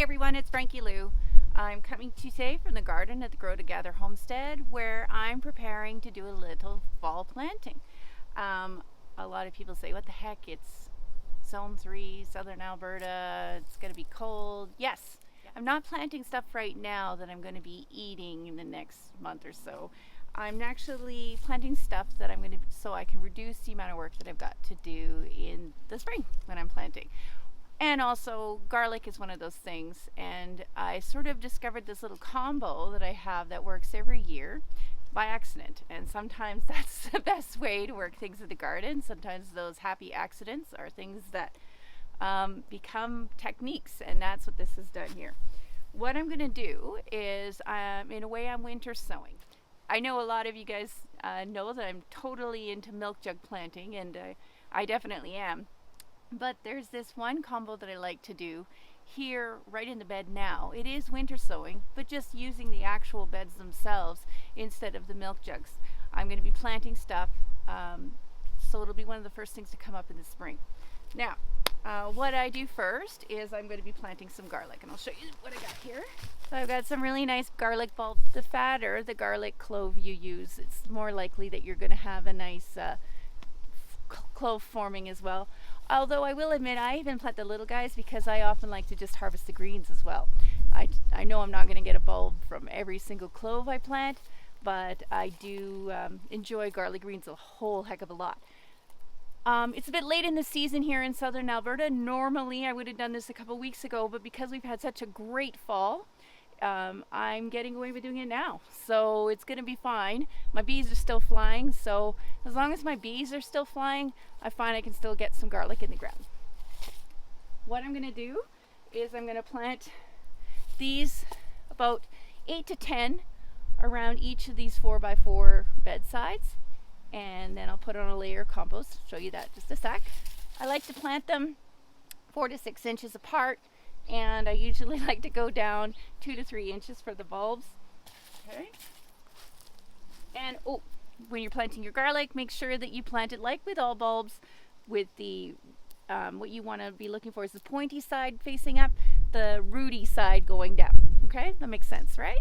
everyone, it's Frankie-Lou. I'm coming to you today from the garden at the Grow Together homestead where I'm preparing to do a little fall planting. A lot of people say, what the heck, it's zone 3, southern Alberta, it's going to be cold. Yes, I'm not planting stuff right now that I'm going to be eating in the next month or so. I'm actually planting stuff that I'm going to, so I can reduce the amount of work that I've got to do in the spring when I'm planting. And also garlic is one of those things, and I sort of discovered this little combo that I have that works every year by accident, and sometimes that's the best way to work things in the garden. Sometimes those happy accidents are things that become techniques, and that's what this has done here. What I'm going to do is, in a way, I'm winter sowing. I know a lot of you guys know that I'm totally into milk jug planting, and I definitely am. But there's this one combo that I like to do here right in the bed now. It is winter sowing, but just using the actual beds themselves instead of the milk jugs. I'm going to be planting stuff, so it'll be one of the first things to come up in the spring. Now, what I do first is I'm going to be planting some garlic, and I'll show you what I got here. So I've got some really nice garlic bulbs. The fatter the garlic clove you use, it's more likely that you're going to have a nice clove forming as well. Although I will admit I even plant the little guys because I often like to just harvest the greens as well. I know I'm not going to get a bulb from every single clove I plant, but I do enjoy garlic greens a whole heck of a lot. It's a bit late in the season here in southern Alberta. Normally I would have done this a couple weeks ago, but because we've had such a great fall, I'm getting away with doing it now, so it's going to be fine. My bees are still flying, so as long as my bees are still flying, I find I can still get some garlic in the ground. What I'm going to do is I'm going to plant these about 8 to 10 around each of these 4x4 bed sides, and then I'll put on a layer of compost. Show you that in just a sec. I like to plant them 4 to 6 inches apart, and I usually like to go down 2 to 3 inches for the bulbs. Okay. And when you're planting your garlic, make sure that you plant it like with all bulbs, with the what you want to be looking for is the pointy side facing up, the rooty side going down. Okay, that makes sense, right?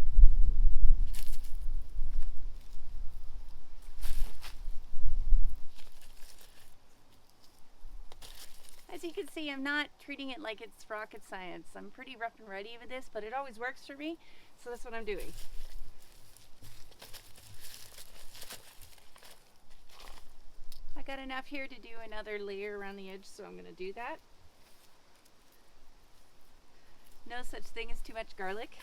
As you can see, I'm not treating it like it's rocket science. I'm pretty rough and ready with this, but it always works for me, so that's what I'm doing. I got enough here to do another layer around the edge, so I'm going to do that. No such thing as too much garlic.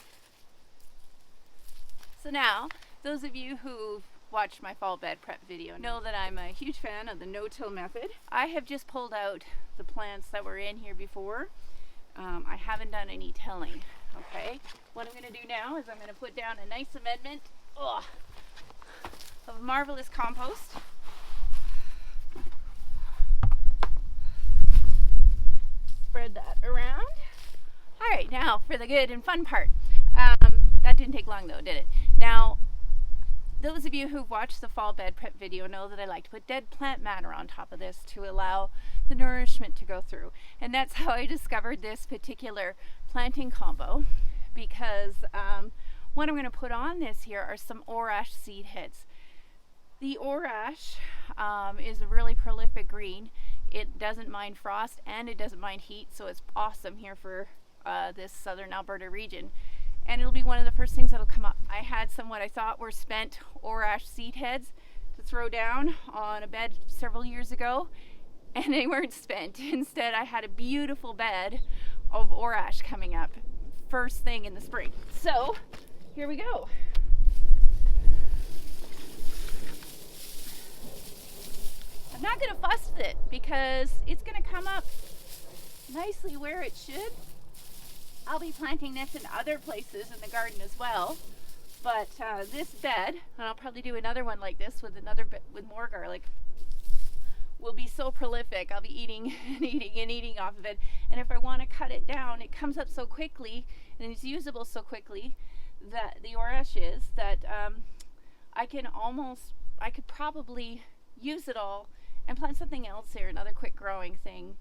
So now, those of you who've watched my fall bed prep video know that I'm a huge fan of the no-till method. I have just pulled out the plants that were in here before. I haven't done any tilling. Okay, what I'm going to do now is I'm going to put down a nice amendment of marvelous compost. Spread that around. All right, now for the good and fun part. That didn't take long though, did it? Now, those of you who've watched the fall bed prep video know that I like to put dead plant matter on top of this to allow the nourishment to go through. And that's how I discovered this particular planting combo, because what I'm going to put on this here are some orache seed heads. The orache is a really prolific green. It doesn't mind frost and it doesn't mind heat, so it's awesome here for this southern Alberta region. And it'll be one of the first things that'll come up. I had some what I thought were spent orache seed heads to throw down on a bed several years ago, and they weren't spent. Instead, I had a beautiful bed of orache coming up first thing in the spring. So here we go. I'm not going to fuss with it because it's going to come up nicely where it should. I'll be planting this in other places in the garden as well, but this bed, and I'll probably do another one like this with another bed with more garlic, will be so prolific. I'll be eating and eating and eating off of it, and if I want to cut it down, it comes up so quickly and it's usable so quickly, that the orache is that I could probably use it all and plant something else here, another quick growing thing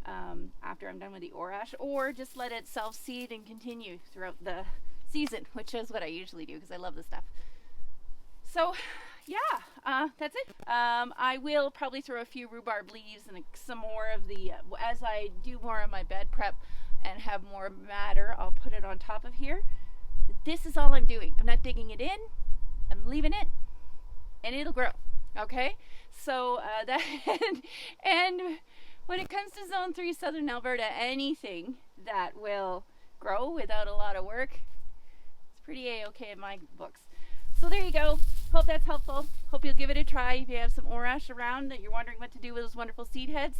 after I'm done with the orache, or just let it self-seed and continue throughout the season, which is what I usually do because I love this stuff. So yeah, that's it. I will probably throw a few rhubarb leaves and some more of the, as I do more of my bed prep and have more matter, I'll put it on top of here. This is all I'm doing. I'm not digging it in, I'm leaving it, and it'll grow. Okay, so that and when it comes to Zone 3 Southern Alberta, anything that will grow without a lot of work, it's pretty a-okay in my books. So there you go. Hope that's helpful. Hope you'll give it a try. If you have some orache around that you're wondering what to do with those wonderful seed heads,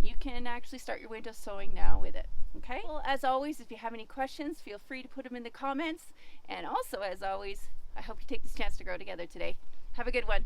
you can actually start your window sowing now with it. Okay? Well, as always, if you have any questions, feel free to put them in the comments. And also, as always, I hope you take this chance to grow together today. Have a good one.